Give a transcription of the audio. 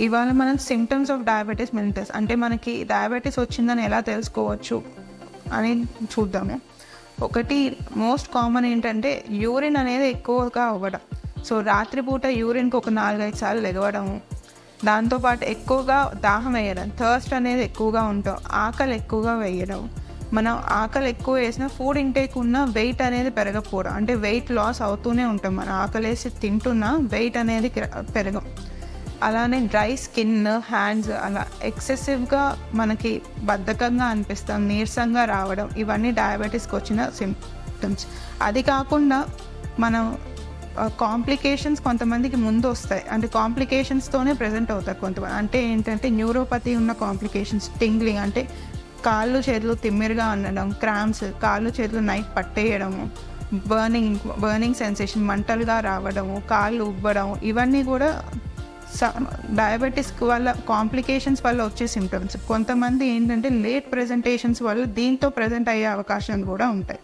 ఇవాళ మనం symptoms of diabetes mellitus అంటే మనకి డయాబెటీస్ వచ్చిందని ఎలా తెలుసుకోవచ్చు అని చూద్దాము. ఒకటి మోస్ట్ కామన్ ఏంటంటే యూరిన్ అనేది ఎక్కువగా అవ్వడం. సో రాత్రిపూట యూరిన్కి ఒక 4-5 సార్లు లెగవడము, దాంతోపాటు ఎక్కువగా దాహం వేయడం, థర్స్ట్ అనేది ఎక్కువగా ఉంటాం, ఆకలి ఎక్కువగా వేయడం. మనం ఆకలి ఎక్కువ వేసిన ఫుడ్ ఇంటేక్ ఉన్న వెయిట్ అనేది పెరగకపోవడం, అంటే వెయిట్ లాస్ అవుతూనే ఉంటాం. మనం ఆకలేసి తింటున్నా వెయిట్ అనేది పెరగం. అలానే డ్రై స్కిన్, హ్యాండ్స్ అలా ఎక్సెసివ్గా మనకి బద్ధకంగా అనిపిస్తాం, నీరసంగా రావడం, ఇవన్నీ డయాబెటీస్కి వచ్చిన సిమ్టమ్స్. అది కాకుండా మనం కాంప్లికేషన్స్ కొంతమందికి ముందు వస్తాయి, అంటే కాంప్లికేషన్స్తోనే ప్రజెంట్ అవుతారు కొంతమంది. అంటే ఏంటంటే న్యూరోపతి ఉన్న కాంప్లికేషన్స్, టింగ్లింగ్ అంటే కాళ్ళు చేతులు తిమ్మిరిగా ఉండడం, క్రాంప్స్, కాళ్ళు చేతులు నైట్ పట్టేయడము, బర్నింగ్ సెన్సేషన్, మంటలుగా రావడము, కాళ్ళు ఉబ్బడం, ఇవన్నీ కూడా డయాబెటీస్ వల్ల కాంప్లికేషన్స్ వల్ల వచ్చే సిమ్టమ్స్. కొంతమంది ఏంటంటే లేట్ ప్రెజెంటేషన్స్ వల్ల దీంతో ప్రజెంట్ అయ్యే అవకాశాలు కూడా ఉంటాయి.